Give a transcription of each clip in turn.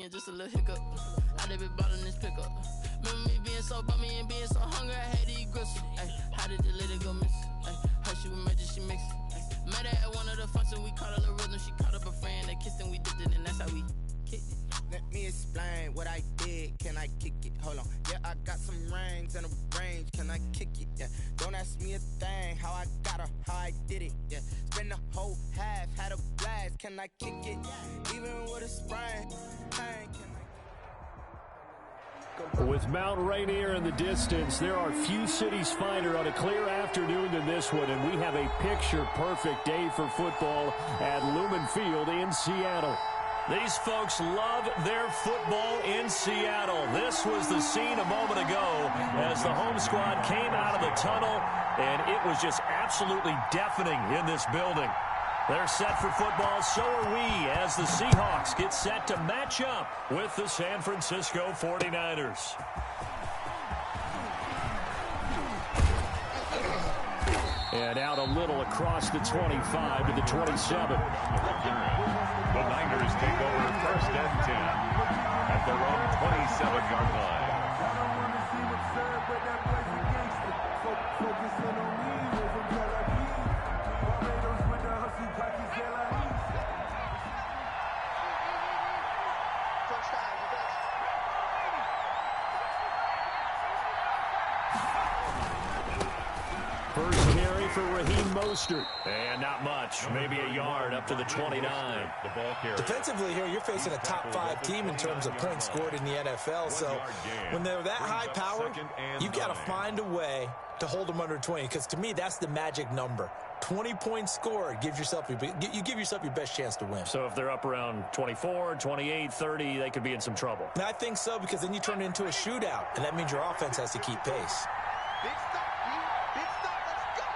Just a little hiccup. I did be bottling this pickup. Remember me being so bummy and being so hungry, I had to eat gristle. Ay, how did the lady go miss? Ay, how she was magic, she mixed. Met her at one of the functions, we caught a little rhythm. She caught up a friend, they kissed and we dipped it, and that's how we kicked it. Let me explain what I did. Can I kick it? Hold on. Yeah, I got some rings and a range. Can I kick it? Yeah. Don't ask me a thing. How I got her, how I did it. Yeah. Spend the whole half, had a blast. Can I kick it? Even with a sprain. With Mount Rainier in the distance, there are few cities finer on a clear afternoon than this one, and we have a picture-perfect day for football at Lumen Field in Seattle. These folks love their football in Seattle. This was the scene a moment ago as the home squad came out of the tunnel, and it was just absolutely deafening in this building. They're set for football, so are we, as the Seahawks get set to match up with the San Francisco 49ers. And out a little across the 25 to the 27. The Niners take over 1st and 10 at their own 27-yard line. First carry for Raheem Mostert. And not much. Maybe a yard up to the 29. The ball carrier. Defensively here, you're facing a top-5 team in terms of points scored in the NFL. So when they're that high-powered, you've got to find a way to hold them under 20. Because to me, that's the magic number. 20 points scored. You give yourself your best chance to win. So if they're up around 24, 28, 30, they could be in some trouble. And I think so, because then you turn it into a shootout. And that means your offense has to keep pace. Big stop, big stop, let's go.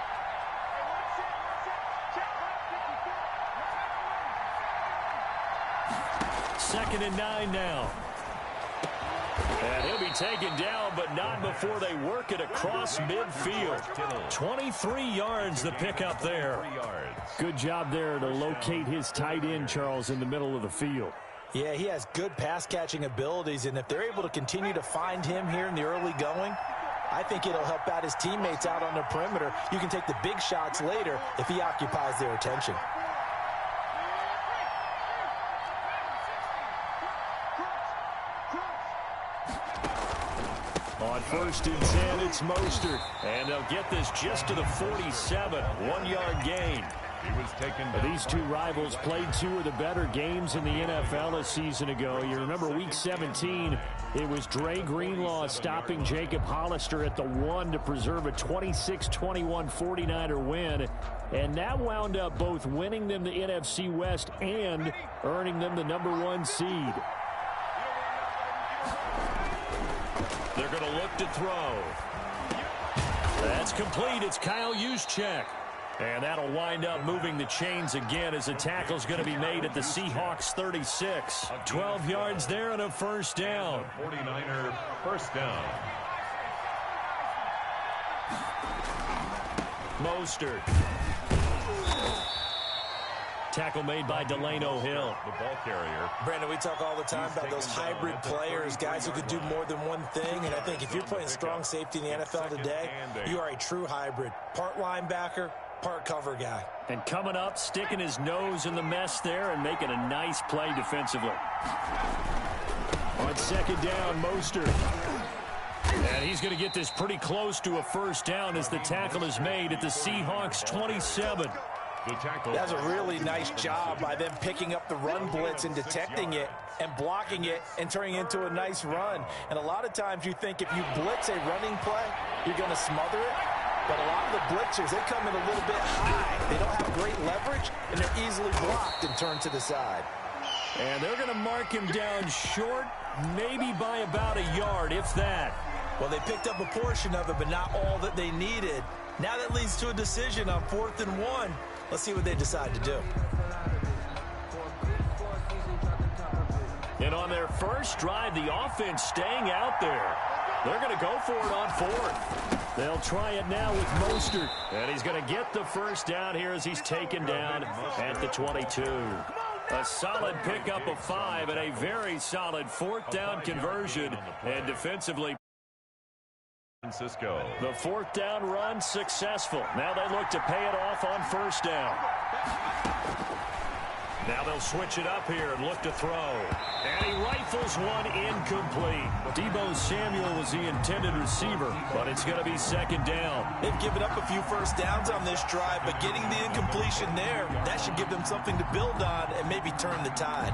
Second and 9 now. And he'll be taken down, but not before they work it across midfield. 23 yards the pickup there. Good job there to locate his tight end, Charles, in the middle of the field. Yeah, he has good pass-catching abilities, and if they're able to continue to find him here in the early going, I think it'll help out his teammates out on the perimeter. You can take the big shots later if he occupies their attention. On 1st and 10, it's Mostert. And they'll get this just to the 47. 1-yard gain. He was taken down. These two rivals played two of the better games in the NFL a season ago. You remember Week 17, it was Dre Greenlaw stopping Jacob Hollister at the 1 to preserve a 26-21 49er win. And that wound up both winning them the NFC West and earning them the #1 seed. They're going to look to throw. That's complete. It's Kyle Juszczyk. And that'll wind up moving the chains again as the tackle's going to be made at the Seahawks 36. 12 yards there and a first down. 49er first down. Mostert. Tackle made by Delano Hill. The ball carrier. Brandon, we talk all the time about those hybrid players, guys who could do more than one thing. And I think if you're playing strong safety in the NFL today, you are a true hybrid. Part linebacker, part cover guy. And coming up, sticking his nose in the mess there and making a nice play defensively. On 2nd down, Mostert. And he's going to get this pretty close to a first down as the tackle is made at the Seahawks 27. That's a really nice job by them picking up the run blitz and detecting it and blocking it and turning it into a nice run. And a lot of times you think if you blitz a running play, you're going to smother it. But a lot of the blitzers, they come in a little bit high. They don't have great leverage, and they're easily blocked and turned to the side. And they're going to mark him down short, maybe by about a yard, if that. Well, they picked up a portion of it, but not all that they needed. Now that leads to a decision on 4th and 1. Let's see what they decide to do. And on their first drive, the offense staying out there. They're going to go for it on 4th. They'll try it now with Mostert. And he's going to get the first down here as he's taken down at the 22. A solid pickup of 5 and a very solid fourth down conversion. And defensively, Francisco. the fourth down run successful. Now they look to pay it off on first down. Now they'll switch it up here and look to throw. And he rifles one incomplete. Deebo Samuel was the intended receiver, but it's going to be second down. They've given up a few first downs on this drive, but getting the incompletion there, that should give them something to build on and maybe turn the tide.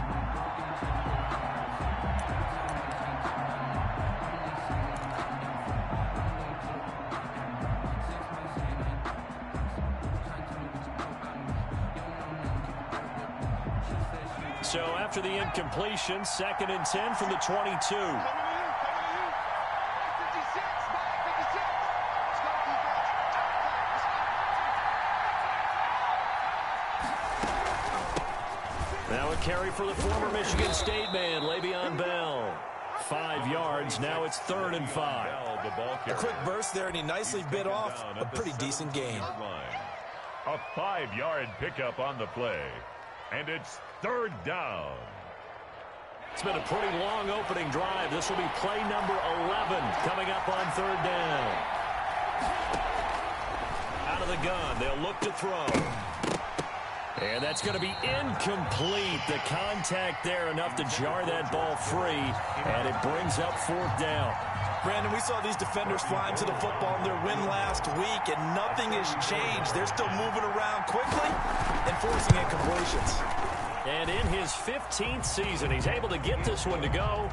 So after the incompletion, 2nd and 10 from the 22. Now a carry for the former Michigan State man, Le'Veon Bell. 5 yards. Now it's 3rd and 5. A quick burst there, and he nicely bit off a pretty decent gain. A 5-yard pickup on the play. And it's 3rd down. It's been a pretty long opening drive. This will be play number 11 coming up on 3rd down. Out of the gun. They'll look to throw. And that's going to be incomplete. The contact there enough to jar that ball free. And it brings up 4th down. Brandon, we saw these defenders flying to the football in their win last week, and nothing has changed. They're still moving around quickly and forcing incompletions. And in his 15th season, he's able to get this one to go.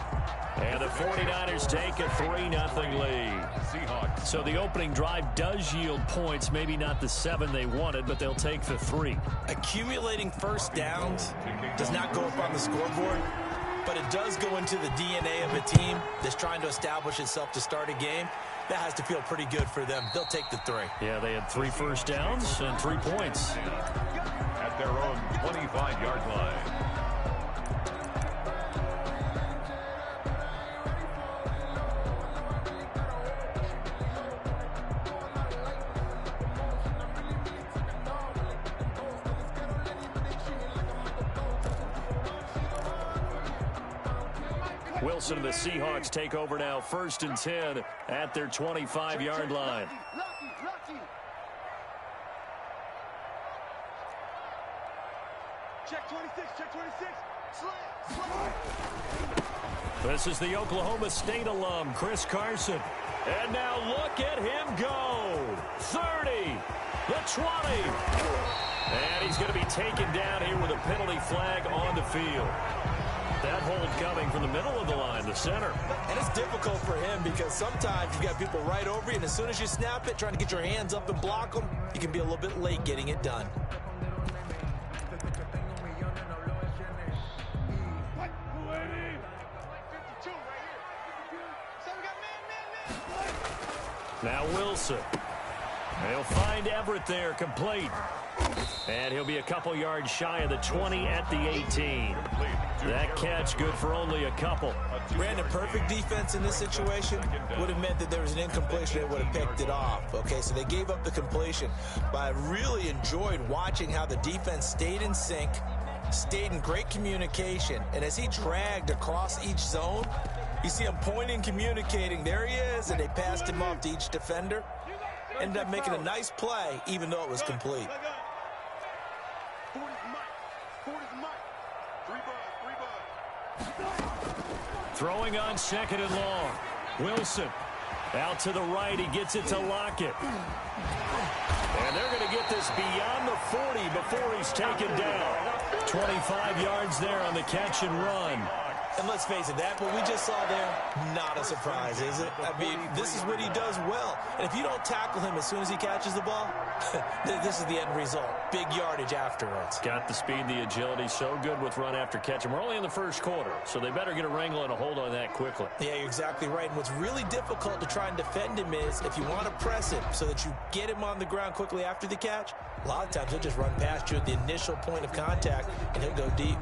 And the 49ers take a 3-0 lead. Seahawks. So the opening drive does yield points. Maybe not the 7 they wanted, but they'll take the 3. Accumulating first downs does not go up on the scoreboard, but it does go into the DNA of a team that's trying to establish itself to start a game. That has to feel pretty good for them. They'll take the 3. Yeah, they had 3 first downs and 3 points. At their own 25-yard line. Wilson and the Seahawks take over now, 1st and 10 at their 25-yard line. Check 26, check 26. Slant. This is the Oklahoma State alum, Chris Carson. And now look at him go. 30, the 20. And he's going to be taken down here with a penalty flag on the field. That hold coming from the middle of the line, the center. And it's difficult for him because sometimes you've got people right over you, and as soon as you snap it, trying to get your hands up and block them, you can be a little bit late getting it done. Now Wilson. He'll find Everett there, complete. And he'll be a couple yards shy of the 20 at the 18. That catch good for only a couple. Brandon, perfect defense in this situation would have meant that there was an incompletion. They would have picked it off. Okay, so they gave up the completion. But I really enjoyed watching how the defense stayed in sync, stayed in great communication. And as he dragged across each zone, you see him pointing, communicating. There he is, and they passed him off to each defender. Ended up making a nice play, even though it was complete. Throwing on 2nd and long. Wilson out to the right. He gets it to Lockett. And they're going to get this beyond the 40 before he's taken down. 25 yards there on the catch and run. And let's face it, that what we just saw there, not a surprise, is it? I mean, this is what he does well. And if you don't tackle him as soon as he catches the ball, this is the end result. Big yardage afterwards. Got the speed, the agility, so good with run after catch. And we're only in the first quarter, so they better get a wrangle and a hold on that quickly. Yeah, you're exactly right. And what's really difficult to try and defend him is if you want to press him so that you get him on the ground quickly after the catch, a lot of times he'll just run past you at the initial point of contact, and he'll go deep.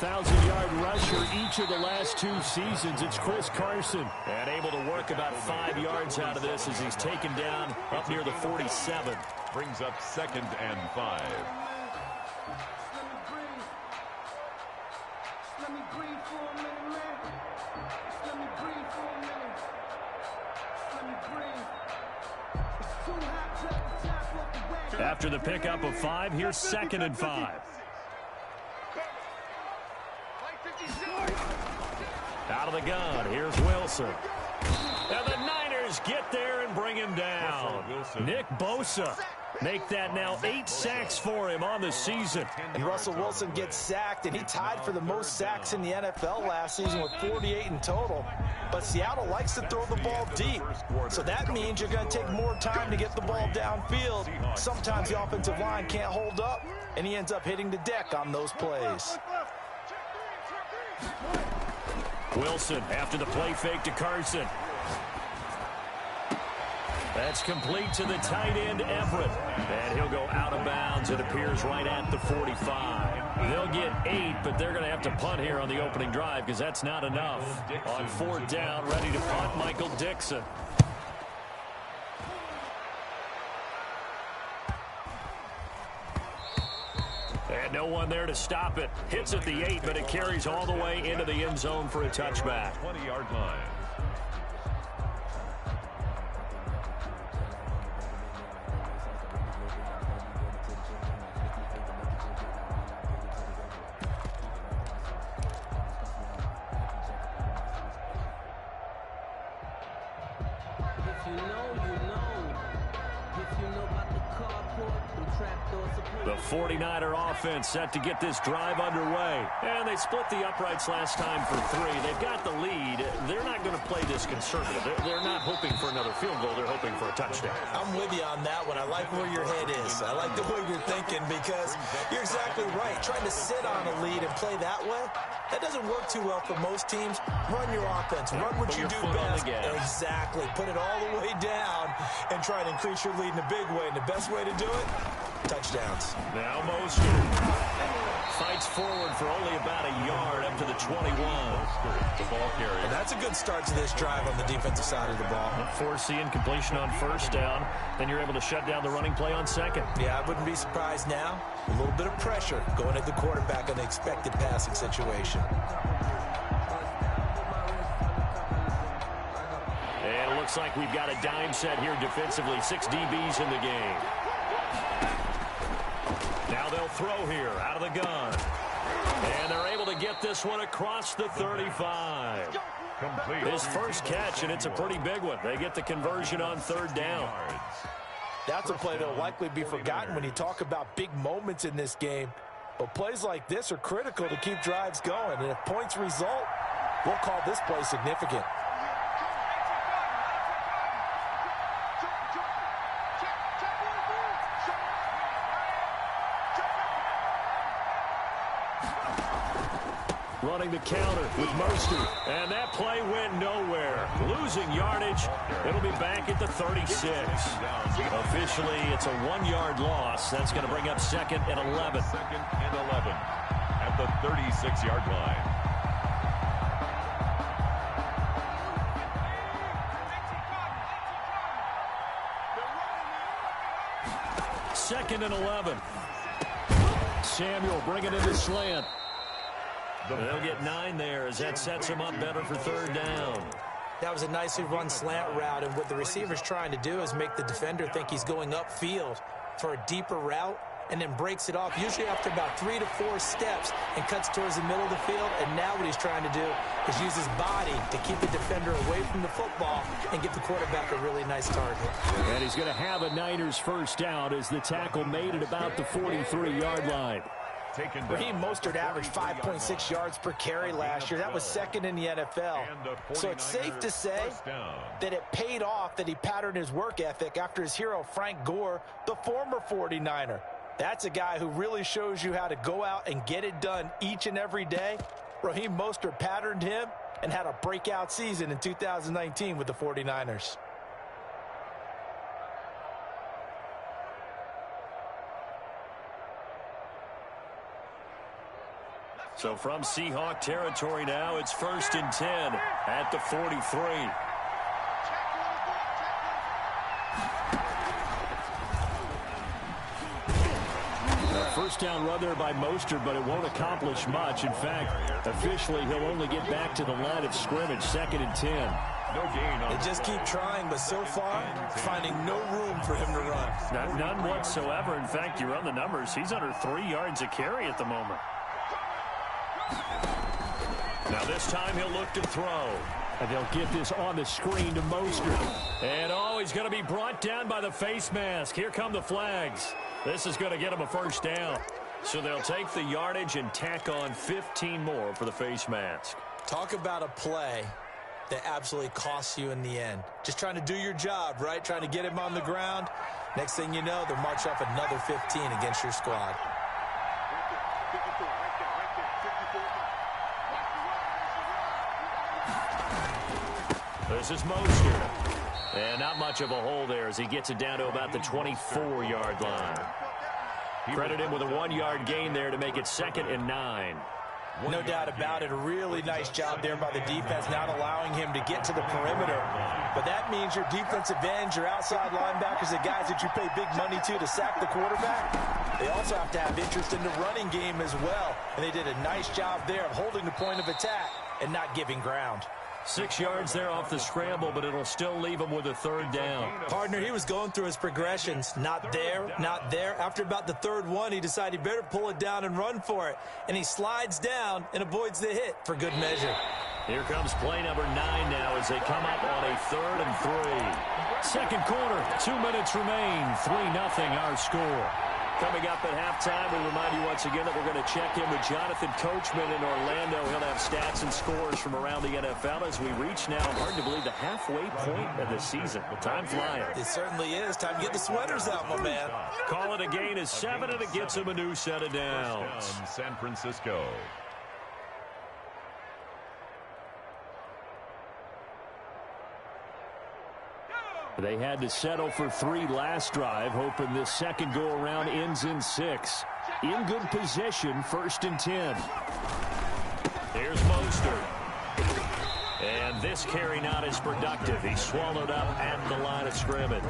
1,000-yard rusher each of the last 2 seasons. It's Chris Carson. And able to work about 5 yards out of this as he's taken down up near the 47. Brings up 2nd and 5. Let me breathe for a minute, man. Let me breathe for a minute. Let me breathe. It's too hot to the top of the wagon. After the pickup of 5, here's 2nd and 5. Out of the gun, here's Wilson. And the Niners get there and bring him down. Nick Bosa make that now 8 sacks for him on the season. And Russell Wilson gets sacked, and he tied for the most sacks in the NFL last season with 48 in total. But Seattle likes to throw the ball deep, so that means you're going to take more time to get the ball downfield. Sometimes the offensive line can't hold up, and he ends up hitting the deck on those plays. Wilson after the play fake to Carson. That's complete to the tight end, Everett. And he'll go out of bounds, it appears, right at the 45. They'll get 8, but they're going to have to punt here on the opening drive because that's not enough. On 4th down, ready to punt, Michael Dixon. And no one there to stop it. Hits at the 8, but it carries all the way into the end zone for a touchback. 20-yard line. The 49er offense set to get this drive underway. And they split the uprights last time for 3. They've got the lead. They're not going to play this conservative. They're not hoping for another field goal. They're hoping for a touchdown. I'm with you on that one. I like where your head is. I like the way you're thinking because you're exactly right. Trying to sit on a lead and play that way, that doesn't work too well for most teams. Run your offense. Run what you do best. Exactly. Put it all the way down and try to increase your lead in a big way. And the best way to do it, touchdowns. Now Mostert fights forward for only about a yard up to the 21. The ball carrier. And that's a good start to this drive on the defensive side of the ball. Force the incompletion on 1st down. Then you're able to shut down the running play on 2nd. Yeah, I wouldn't be surprised now. A little bit of pressure going at the quarterback on the expected passing situation. And it looks like we've got a dime set here defensively. 6 DBs in the game. Now they'll throw here out of the gun. And they're able to get this one across the 35. Complete. His first catch, and it's a pretty big one. They get the conversion on 3rd down. That's a play that will likely be forgotten when you talk about big moments in this game. But plays like this are critical to keep drives going. And if points result, we'll call this play significant. Running the counter with Mostert. And that play went nowhere. Losing yardage. It'll be back at the 36. Officially, it's a 1-yard loss. That's going to bring up 2nd and 11. 2nd and 11 at the 36-yard line. Second and 11. Samuel bringing in the slant. They'll get 9 there as that sets him up better for 3rd down. That was a nicely run slant route, and what the receiver's trying to do is make the defender think he's going upfield for a deeper route and then breaks it off, usually after about 3 to 4 steps, and cuts towards the middle of the field. And now what he's trying to do is use his body to keep the defender away from the football and give the quarterback a really nice target. And he's going to have a Niners first down as the tackle made at about the 43-yard line. Raheem Mostert averaged 5.6 yards per carry last year. That was 2nd in the NFL. So it's safe to say that it paid off that he patterned his work ethic after his hero, Frank Gore, the former 49er. That's a guy who really shows you how to go out and get it done each and every day. Raheem Mostert patterned him and had a breakout season in 2019 with the 49ers. So from Seahawk territory now, it's 1st and 10 at the 43. First down run there by Mostert, but it won't accomplish much. In fact, officially, he'll only get back to the line of scrimmage, 2nd and 10. No gain on They just keep trying, but so far, finding no room for him to run. None whatsoever. In fact, you run the numbers. He's under 3 yards a carry at the moment. Now this time he'll look to throw. And they'll get this on the screen to Mostert. And he's going to be brought down by the face mask. Here come the flags. This is going to get him a first down. So they'll take the yardage and tack on 15 more for the face mask. Talk about a play that absolutely costs you in the end. Just trying to do your job, right? Trying to get him on the ground. Next thing you know, they'll march off another 15 against your squad. This is Mostert. And not much of a hole there as he gets it down to about the 24-yard line. Credit him with a 1-yard gain there to make it 2nd and 9. No doubt about it. A really nice job there by the defense, not allowing him to get to the perimeter. But that means your defensive ends, your outside linebackers, the guys that you pay big money to sack the quarterback, they also have to have interest in the running game as well. And they did a nice job there of holding the point of attack and not giving ground. 6 yards there off the scramble, but it'll still leave him with a 3rd down. Partner, he was going through his progressions. Not there, not there. After about the 3rd one, he decided he better pull it down and run for it. And he slides down and avoids the hit for good measure. Here comes play number 9 now as they come up on a 3rd and 3. Second quarter, 2 minutes remain. 3-0 our score. Coming up at halftime, we remind you once again that we're going to check in with Jonathan Coachman in Orlando. He'll have stats and scores from around the NFL as we reach now, hard to believe, the halfway point of the season. Time flying. It certainly is. Time to get the sweaters out, my man. Call it a gain of 7, and it gets him a new set of downs. San Francisco. They had to settle for 3 last drive, hoping this second go-around ends in 6. In good position, 1st and 10. Here's Mostert. And this carry not as productive. He's swallowed up at the line of scrimmage.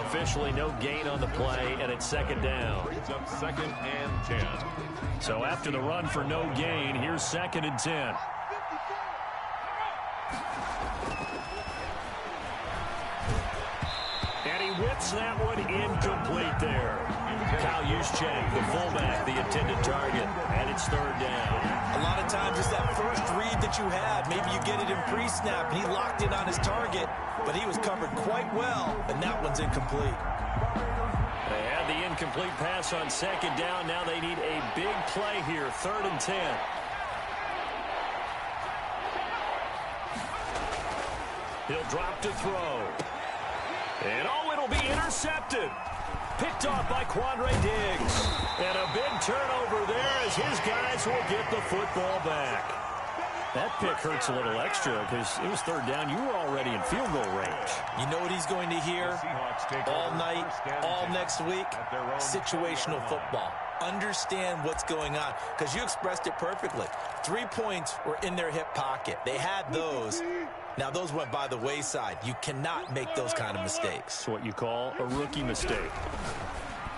Officially no gain on the play, and it's 2nd down. Brings up 2nd and 10. So after the run for no gain, here's 2nd and 10. And he whips that one incomplete there. Kyle Juszczyk, the fullback, the intended target, and it's 3rd down. A lot of times it's that first read that you had. Maybe you get it in pre-snap, and he locked in on his target, but he was covered quite well, and that one's incomplete. They had the incomplete pass on 2nd down. Now they need a big play here, 3rd and 10. He'll drop to throw. And it'll be intercepted. Picked off by Quandre Diggs. And a big turnover there as his guys will get the football back. That pick hurts a little extra because it was 3rd down. You were already in field goal range. You know what he's going to hear all night, all next week? Situational football. Understand what's going on, because you expressed it perfectly. 3 points were in their hip pocket. They had those. Now, those went by the wayside. You cannot make those kind of mistakes. It's what you call a rookie mistake.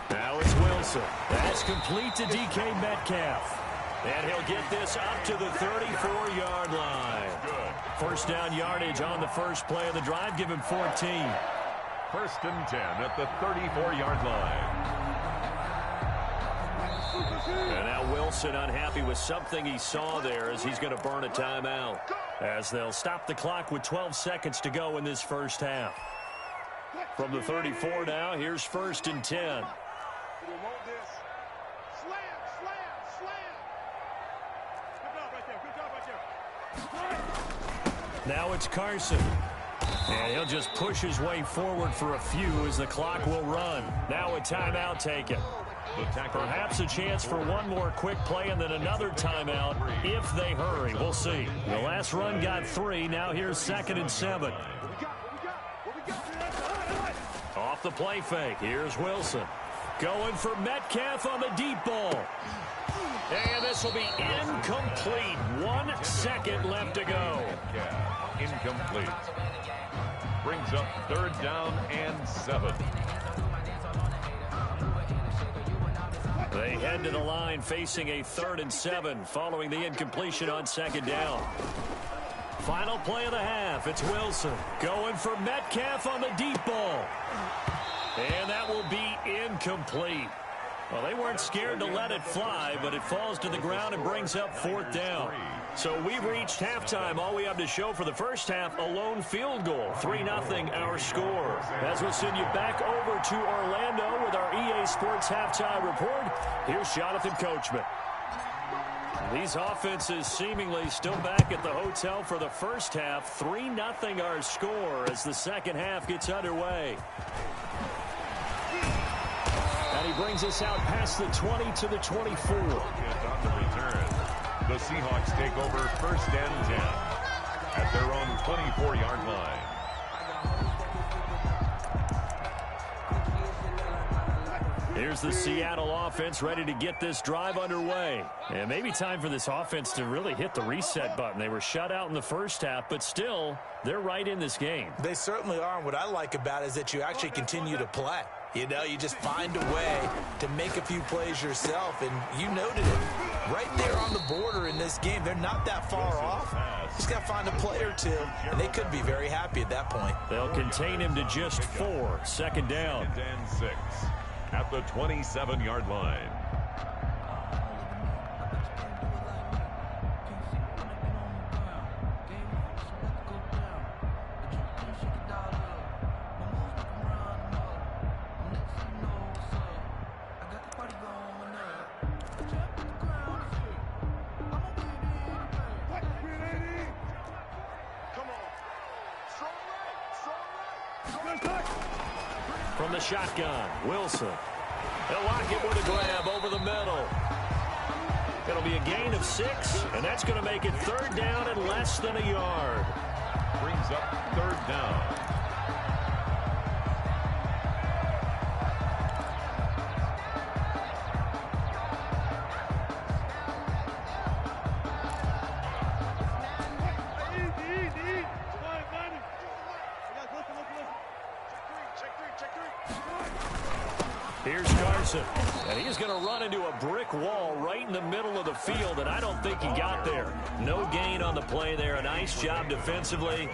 Now it's Wilson. That's complete to DK Metcalf. And he'll get this up to the 34-yard line. Good. 1st down yardage on the first play of the drive. Give him 14. 1st and 10 at the 34-yard line. And now Wilson unhappy with something he saw there as he's going to burn a timeout. As they'll stop the clock with 12 seconds to go in this first half. From the 34 now, here's 1st and 10. Now it's Carson. And he'll just push his way forward for a few as the clock will run. Now a timeout taken. Perhaps a chance for one more quick play and then another timeout if they hurry. We'll see. The last run got 3. Now here's 2nd and 7. Off the play fake. Here's Wilson. Going for Metcalf on the deep ball. And this will be incomplete. 1 second left to go. Incomplete. Brings up 3rd down and 7. They head to the line facing a 3rd and 7 following the incompletion on 2nd down. Final play of the half. It's Wilson going for Metcalf on the deep ball. And that will be incomplete. Well, they weren't scared to let it fly, but it falls to the ground and brings up 4th down. So we've reached halftime. All we have to show for the first half, a lone field goal. 3-0 our score. As we'll send you back over to Orlando with our EA Sports halftime report, here's Jonathan Coachman. These offenses seemingly still back at the hotel for the first half. 3-0 our score as the second half gets underway. And he brings us out past the 20 to the 24. On the return, the Seahawks take over 1st and 10 at their own 24-yard line. Here's the Seattle offense ready to get this drive underway. And maybe time for this offense to really hit the reset button. They were shut out in the first half, but still, they're right in this game. They certainly are. And what I like about it is that you actually continue to play. You know, you just find a way to make a few plays yourself, and you noted it. Right there on the border in this game, they're not that far off. Just got to find a play or two, and they could be very happy at that point. They'll contain him to just 4. 2nd down. 2nd and 6 at the 27-yard line. From the shotgun, Wilson. They'll lock it with a grab over the middle. It'll be a gain of 6, and that's going to make it 3rd down and less than a yard. Brings up 3rd down. Here's Carson, and he's going to run into a brick wall right in the middle of the field, and I don't think he got there. No gain on the play there. A nice job defensively,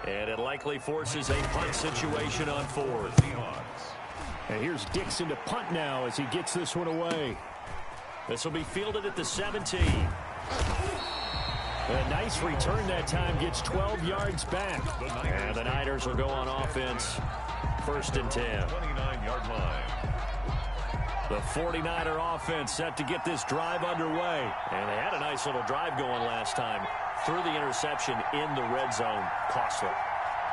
and it likely forces a punt situation on 4th. And here's Dixon to punt now as he gets this one away. This will be fielded at the 17. A nice return that time, gets 12 yards back. And the Niners will go on offense. 1st and 10. 29-yard line. The 49er offense set to get this drive underway. And they had a nice little drive going last time. Threw the interception in the red zone. Costly.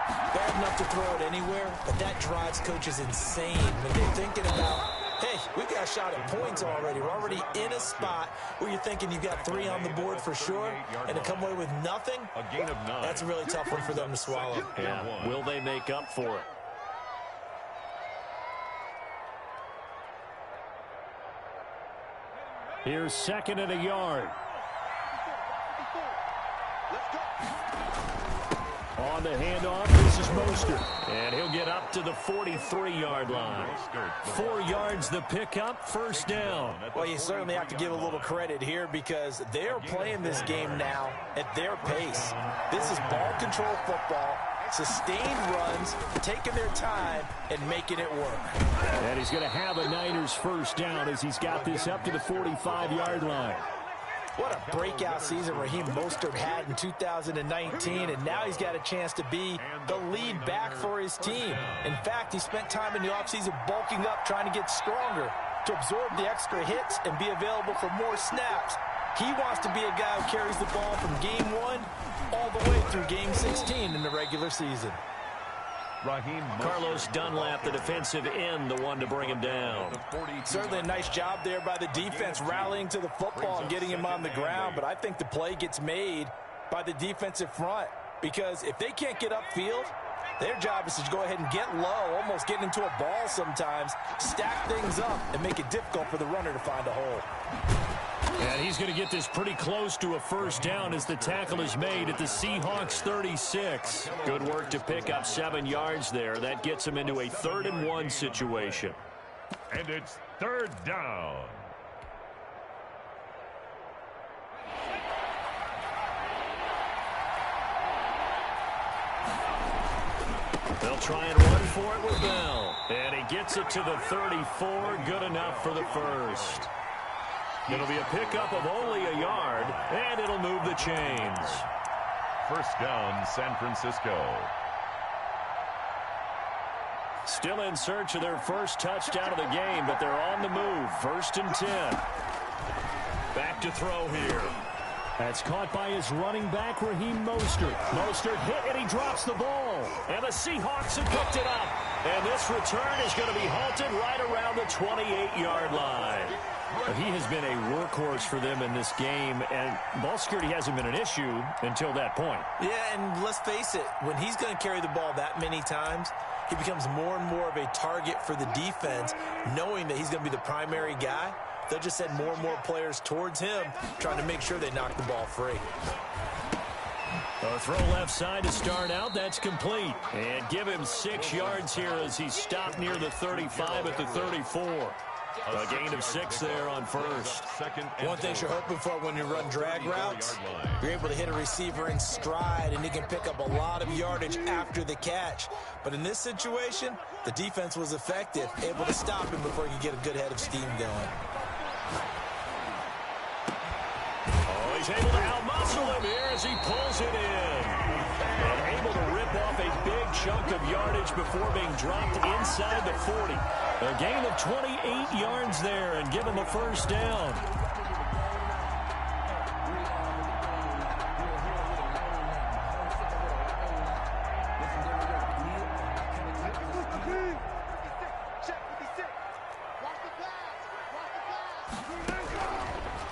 Bad enough to throw it anywhere, but that drives coaches insane when they're thinking about, hey, we've got a shot at points already. We're already in a spot where you're thinking you've got 3 on the board for sure, and to come away with nothing, A gain of 9. that's a really tough one for them to swallow. Yeah. Will they make up for it? Here's 2nd and a yard. On the handoff, this is Mostert. And he'll get up to the 43-yard line. 4 yards the pickup, 1st down. Well, you certainly have to give a little credit here because they're playing this game now at their pace. This is ball control football, sustained runs, taking their time, and making it work. And he's going to have a Niners 1st down as he's got this up to the 45-yard line. What a breakout season Raheem Mostert had in 2019, and now he's got a chance to be the lead back for his team. In fact, he spent time in the offseason bulking up, trying to get stronger to absorb the extra hits and be available for more snaps. He wants to be a guy who carries the ball from game 1 all the way through game 16 in the regular season. Carlos Dunlap, the defensive end, the one to bring him down. Certainly a nice job there by the defense, rallying to the football and getting him on the ground. But I think the play gets made by the defensive front because if they can't get upfield, their job is to go ahead and get low, almost get into a ball sometimes, stack things up, and make it difficult for the runner to find a hole. And he's going to get this pretty close to a first down as the tackle is made at the Seahawks 36. Good work to pick up 7 yards there. That gets him into a 3rd-and-1 situation. And it's 3rd down. They'll try and run for it with Bell. And he gets it to the 34. Good enough for the first. It'll be a pickup of only a yard, and it'll move the chains. 1st down, San Francisco. Still in search of their first touchdown of the game, but they're on the move. 1st and 10. Back to throw here. That's caught by his running back, Raheem Mostert. Mostert hit, and he drops the ball. And the Seahawks have picked it up. And this return is going to be halted right around the 28-yard line. He has been a workhorse for them in this game, and ball security hasn't been an issue until that point. Yeah, and let's face it, when he's going to carry the ball that many times, he becomes more and more of a target for the defense, knowing that he's going to be the primary guy. They'll just send more and more players towards him, trying to make sure they knock the ball free. A throw left side to start out. That's complete. And give him 6 yards here as he's stopped near the 35 at the 34. A gain of 6 there on first. One thing you're hoping for when you run drag routes, you're able to hit a receiver in stride, and he can pick up a lot of yardage after the catch. But in this situation, the defense was effective, able to stop him before he could get a good head of steam going. Oh, he's able to outmuscle him here as he pulls it in. And able to rip off a big chunk of yardage before being dropped inside the 40. A gain of 28 yards there and give him a first down.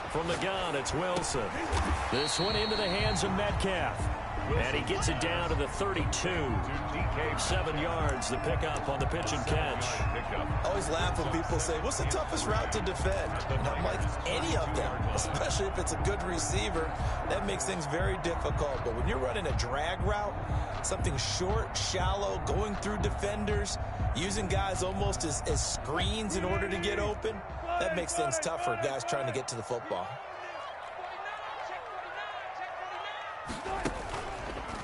From the gun, it's Wilson. This one into the hands of Metcalf. And he gets it down to the 32. 7 yards, the pickup on the pitch and catch. I always laugh when people say, what's the toughest route to defend? And I'm like, any of them, especially if it's a good receiver. That makes things very difficult. But when you're running a drag route, something short, shallow, going through defenders, using guys almost as screens in order to get open, that makes things tough for guys trying to get to the football.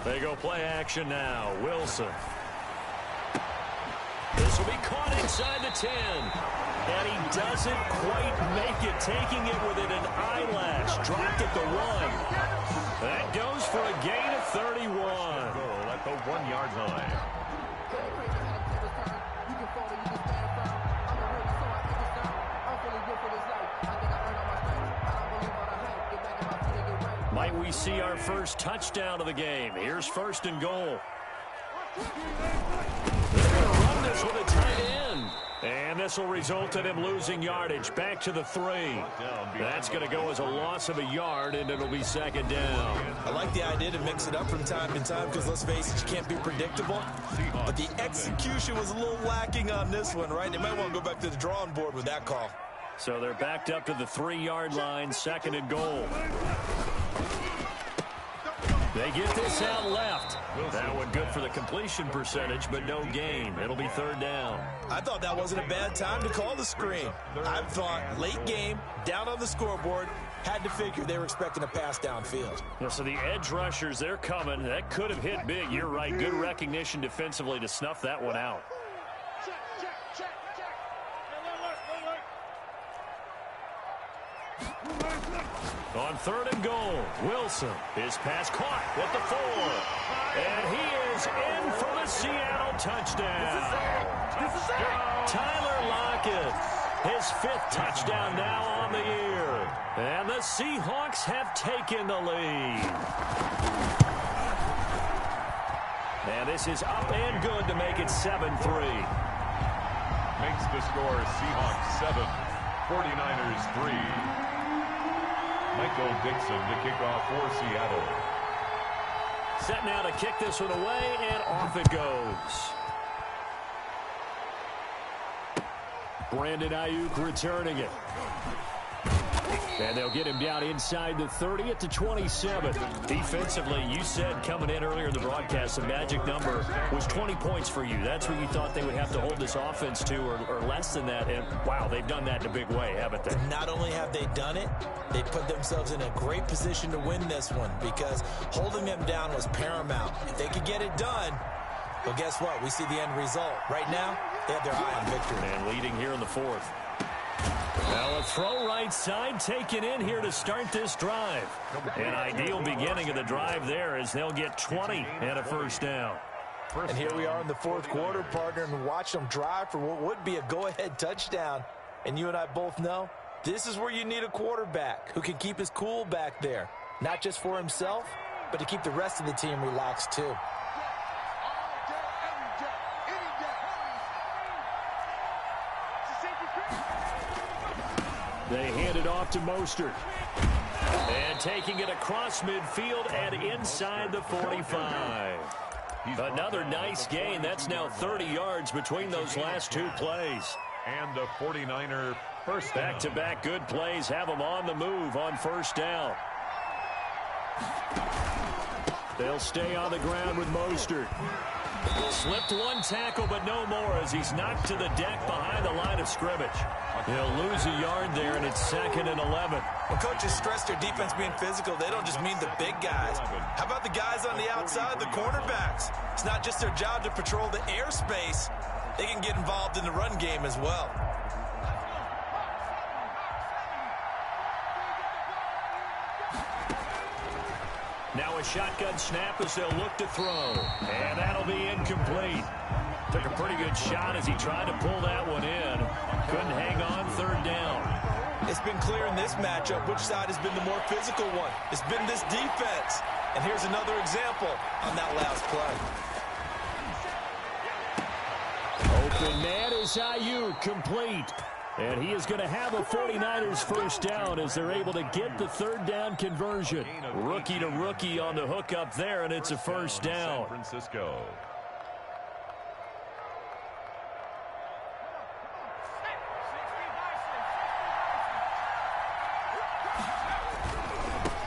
They go play action now. Wilson. This will be caught inside the 10. And he doesn't quite make it, taking it within an eyelash. Dropped at the 1. That goes for a gain of 31. Goal at the 1-yard line. Might we see our first touchdown of the game? Here's 1st and goal. They're going to run this with a tight end. And this will result in him losing yardage. Back to the 3. That's going to go as a loss of a yard, and it'll be 2nd down. I like the idea to mix it up from time to time because, let's face it, you can't be predictable. But the execution was a little lacking on this one, right? They might want to go back to the drawing board with that call. So they're backed up to the 3-yard line, 2nd and goal. They get this out left. That one good for the completion percentage, but no gain. It'll be 3rd down. I thought that wasn't a bad time to call the screen. I thought late game, down on the scoreboard, had to figure they were expecting a pass downfield. Yeah, so the edge rushers, they're coming. That could have hit big. You're right. Good recognition defensively to snuff that one out. On 3rd and goal, Wilson. His pass caught at the 4. And he is in for the Seattle touchdown. Tyler Lockett, his 5th touchdown now on the year. And the Seahawks have taken the lead. And this is up and good to make it 7-3. Makes the score Seahawks 7, 49ers 3. Michael Dixon to kick off for Seattle. Set now to kick this one away, and off it goes. Brandon Ayuk returning it. And they'll get him down inside the 30 at the 27. Defensively, you said coming in earlier in the broadcast, the magic number was 20 points for you. That's what you thought they would have to hold this offense to, or less than that. And, wow, they've done that in a big way, haven't they? Not only have they done it, they put themselves in a great position to win this one because holding them down was paramount. If they could get it done, well, guess what? We see the end result. Right now, they have their eye on victory. And leading here in the fourth. Now a throw right side taken in here to start this drive. An ideal beginning of the drive there as they'll get 20 and a first down. And here we are in the fourth quarter, partner, and watch them drive for what would be a go-ahead touchdown. And you and I both know this is where you need a quarterback who can keep his cool back there. Not just for himself, but to keep the rest of the team relaxed too. They hand it off to Mostert. And taking it across midfield and inside the 45. Another nice gain. That's now 30 yards between those last two plays. And the 49er first down. Back-to-back good plays have them on the move on first down. They'll stay on the ground with Mostert. Slipped one tackle, but no more as he's knocked to the deck behind the line of scrimmage. He'll lose a yard there, and it's 2nd and 11. When coaches stress their defense being physical, they don't just mean the big guys. How about the guys on the outside, the cornerbacks? It's not just their job to patrol the airspace. They can get involved in the run game as well. Now a shotgun snap as they'll look to throw. And that'll be incomplete. Took a pretty good shot as he tried to pull that one in. Couldn't hang on, third down. It's been clear in this matchup which side has been the more physical one. It's been this defense. And here's another example on that last play. Open man is Ayuk, complete. And he is going to have a 49ers first down as they're able to get the third down conversion. Rookie to rookie on the hook up there, and it's a first down. San Francisco.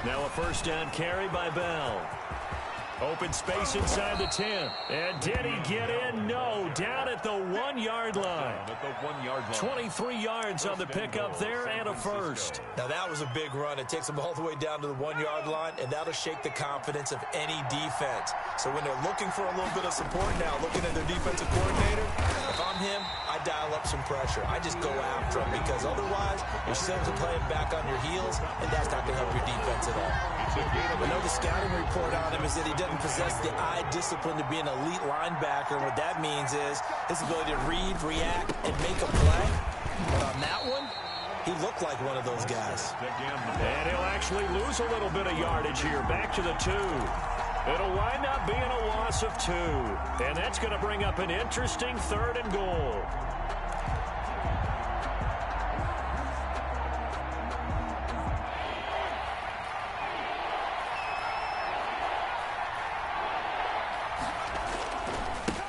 Now a first down carry by Bell. Open space inside the 10. And did he get in? No. Down at the 1 yard line. 23 yards on the pickup there and a first. Now that was a big run. It takes them all the way down to the 1 yard line, and that'll shake the confidence of any defense. So when they're looking for a little bit of support now, looking at their defensive coordinator, if I'm him, I dial up some pressure. I just go after him because otherwise you're simply playing back on your heels, and that's not going to help your defense at all. I know the scouting report on him is that he doesn't possess the eye discipline to be an elite linebacker. And what that means is his ability to read, react, and make a play. But on that one, he looked like one of those guys. And he'll actually lose a little bit of yardage here. Back to the 2. It'll wind up being a loss of 2. And that's going to bring up an interesting 3rd and goal.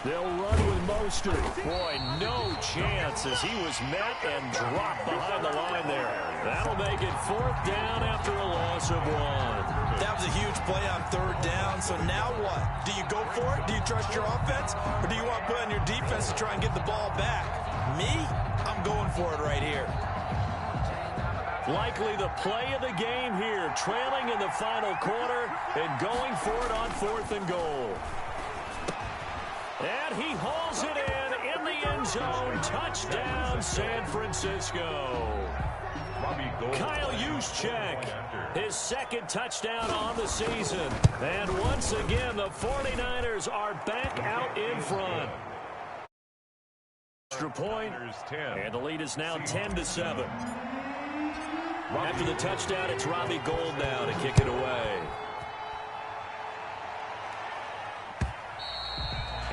They'll run with Mostert. Boy, no chance as he was met and dropped behind the line there. That'll make it 4th down after a loss of 1. That was a huge play on 3rd down, so now what? Do you go for it? Do you trust your offense? Or do you want to put on your defense to try and get the ball back? Me? I'm going for it right here. Likely the play of the game here, trailing in the final quarter and going for it on 4th and goal. And he hauls it in the end zone. Touchdown, San Francisco. Kyle Juszczyk, his 2nd touchdown on the season. And once again, the 49ers are back out in front. Extra point, and the lead is now 10-7. After the touchdown, it's Robbie Gould now to kick it away.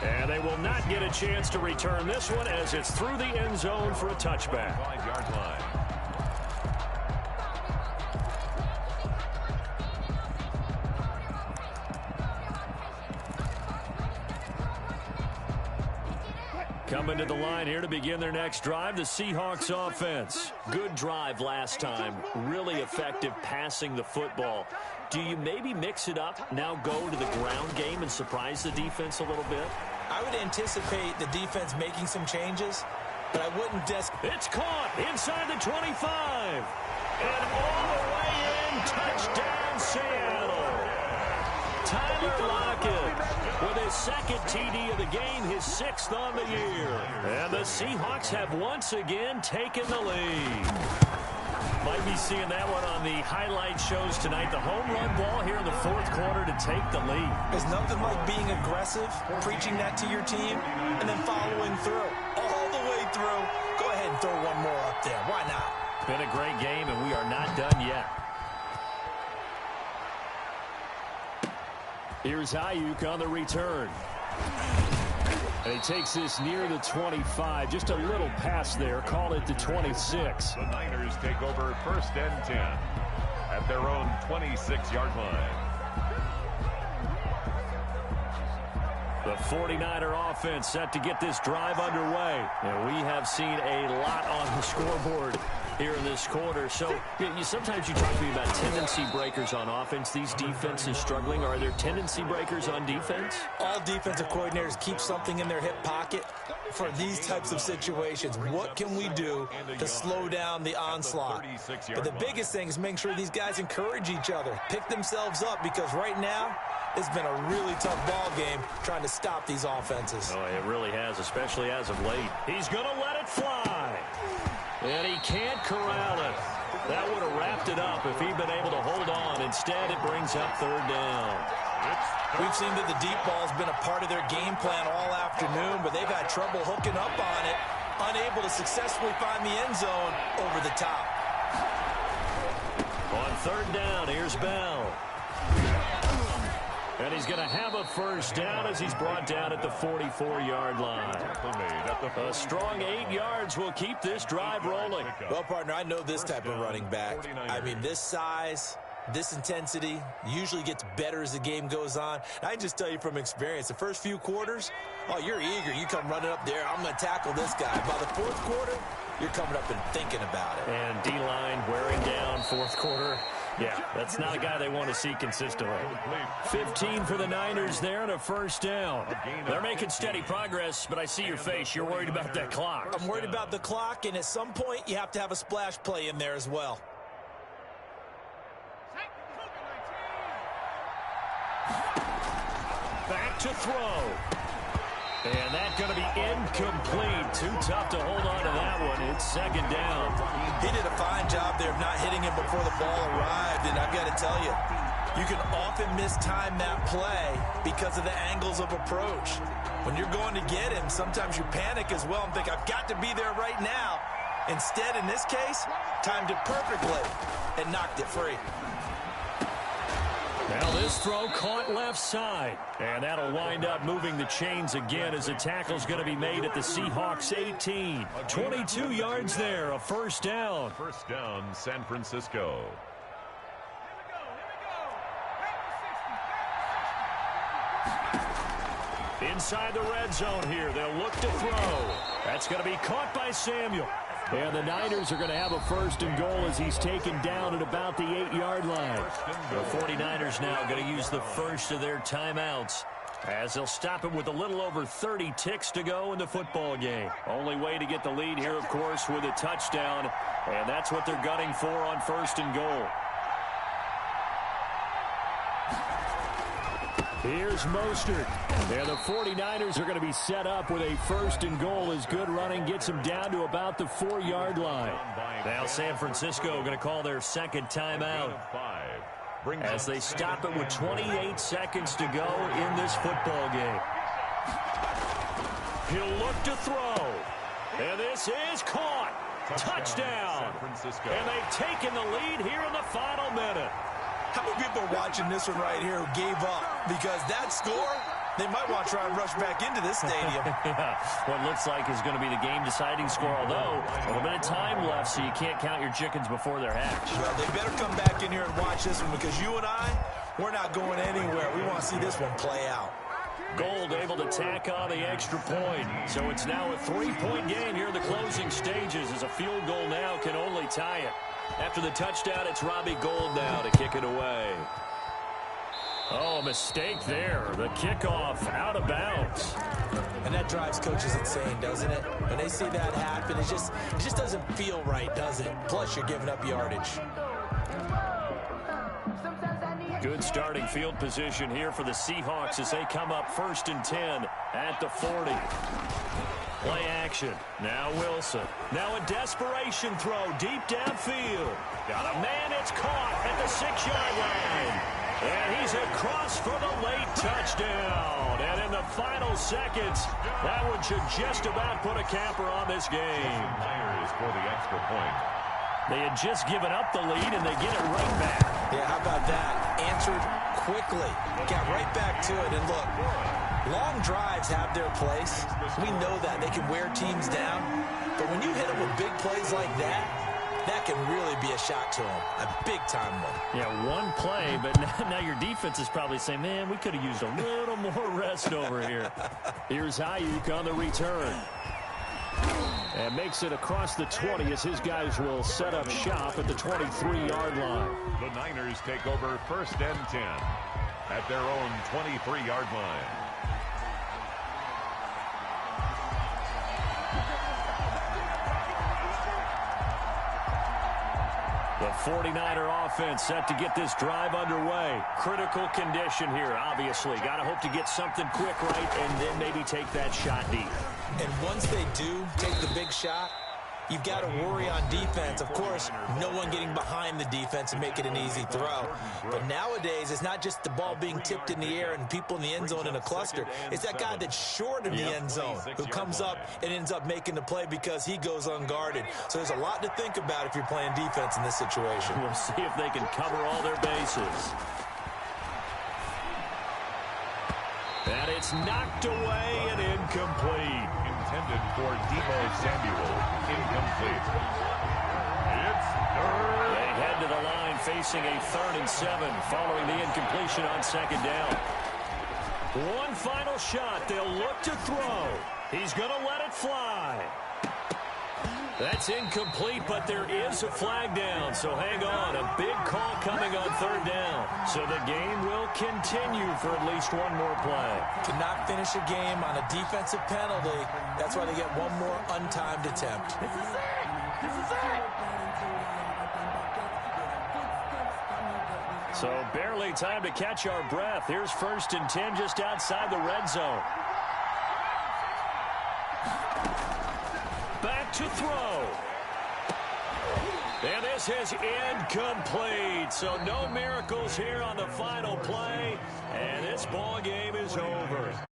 And they will not get a chance to return this one as it's through the end zone for a touchback. 5-yard line. Coming to the line here to begin their next drive, the Seahawks offense. Good drive last time. Really effective passing the football. Do you maybe mix it up, now go to the ground game and surprise the defense a little bit? I would anticipate the defense making some changes, but I wouldn't It's caught inside the 25. And all the way in, touchdown Seattle. Tyler Lockett with his second TD of the game, his 6th on the year. And the Seahawks have once again taken the lead. Might be seeing that one on the highlight shows tonight. The home run ball here in the 4th quarter to take the lead. There's nothing like being aggressive, preaching that to your team, and then following through. All the way through. Go ahead and throw one more up there. Why not? Been a great game, and we are not done yet. Here's Ayuk on the return. And he takes this near the 25. Just a little pass there. Call it the 26. The Niners take over 1st and 10 at their own 26-yard line. The 49er offense set to get this drive underway. And we have seen a lot on the scoreboard here in this quarter. So sometimes you talk to me about tendency breakers on offense. These defenses struggling. Are there tendency breakers on defense? All defensive coordinators keep something in their hip pocket for these types of situations. What can we do to slow down the onslaught? But the biggest thing is making sure these guys encourage each other, pick themselves up, because right now it's been a really tough ball game trying to stop these offenses. Oh, it really has, especially as of late. He's going to let it fly. And he can't corral it. That would have wrapped it up if he'd been able to hold on. Instead, it brings up 3rd down. We've seen that the deep ball's been a part of their game plan all afternoon, but they've had trouble hooking up on it, unable to successfully find the end zone over the top. On 3rd down, here's Bell. And he's going to have a 1st down as he's brought down at the 44-yard line. A strong 8 yards will keep this drive rolling. Well, partner, I know this type of running back. I mean, this size, this intensity usually gets better as the game goes on. I just tell you from experience, the first few quarters, oh, you're eager. You come running up there, I'm going to tackle this guy. By the 4th quarter, you're coming up and thinking about it. And D-line wearing down 4th quarter. Yeah, that's not a guy they want to see consistently. 15 for the Niners there and a 1st down. They're making steady progress, but I see your face. You're worried about that clock. I'm worried about the clock, and at some point you have to have a splash play in there as well. Back to throw. And that's going to be incomplete. Too tough to hold on to that one. It's 2nd down. He did a fine job there of not hitting him before the ball arrived. And I've got to tell you, you can often mistime that play because of the angles of approach. When you're going to get him, sometimes you panic as well and think, I've got to be there right now. Instead, in this case, timed it perfectly and knocked it free. Now this throw caught left side. And that'll wind up moving the chains again as the tackle's going to be made at the Seahawks 18. 22 yards there, a 1st down. 1st down, San Francisco. Inside the red zone here, they'll look to throw. That's going to be caught by Samuel. And the Niners are going to have a 1st and goal as he's taken down at about the 8-yard line. The 49ers now going to use the first of their timeouts as they'll stop it with a little over 30 ticks to go in the football game. Only way to get the lead here, of course, with a touchdown. And that's what they're gunning for on 1st and goal. Here's Mostert. And the 49ers are going to be set up with a 1st and goal as good running gets them down to about the 4-yard line. Now San Francisco going to call their 2nd timeout as they stop it with 28 seconds to go in this football game. He'll look to throw. And this is caught. Touchdown. And they've taken the lead here in the final minute. How many people are watching this one right here who gave up? Because that score, they might want to try and rush back into this stadium. Yeah, what looks like is going to be the game-deciding score, although a little bit of time left, so you can't count your chickens before they're hatched. Well, they better come back in here and watch this one, because you and I, we're not going anywhere. We want to see this one play out. Gold able to tack on the extra point. So it's now a 3-point game here in the closing stages, as a field goal now can only tie it. After the touchdown, it's Robbie Gould now to kick it away. Oh, a mistake there. The kickoff out of bounds. And that drives coaches insane, doesn't it? When they see that happen, it just doesn't feel right, does it? Plus, you're giving up yardage. Good starting field position here for the Seahawks as they come up 1st and 10 at the 40. Play action. Now Wilson. Now a desperation throw deep downfield. Got a man. It's caught at the 6-yard line. And he's across for the late touchdown. And in the final seconds, that one should just about put a capper on this game. Myers for the extra point. They had just given up the lead, and they get it right back. Yeah, how about that? Answered quickly. Got right back to it. And look, long drives have their place. We know that. They can wear teams down. But when you hit them with big plays like that, that can really be a shock to them. A big-time one. Yeah, one play, but now your defense is probably saying, man, we could have used a little more rest over here. Here's Ayuk on the return. And makes it across the 20 as his guys will set up shop at the 23-yard line. The Niners take over 1st and 10 at their own 23-yard line. The 49er offense set to get this drive underway. Critical condition here, obviously. Got to hope to get something quick right and then maybe take that shot deep. And once they do take the big shot, you've got to worry on defense. Of course, no one getting behind the defense and make it an easy throw. But nowadays, it's not just the ball being tipped in the air and people in the end zone in a cluster. It's that guy that's short of the end zone who comes up and ends up making the play because he goes unguarded. So there's a lot to think about if you're playing defense in this situation. We'll see if they can cover all their bases. And it's knocked away and incomplete. Intended for Deebo Samuel. Incomplete. It's third. They head to the line facing a 3rd and 7 following the incompletion on 2nd down. One final shot. They'll look to throw. He's going to let it fly. That's incomplete, but there is a flag down, so hang on. A big call coming on 3rd down. So the game will continue for at least one more play. Cannot finish a game on a defensive penalty. That's why they get one more untimed attempt. This is it! This is it! So barely time to catch our breath. Here's 1st and 10 just outside the red zone. Back to throw. And this is incomplete. So no miracles here on the final play. And this ball game is over.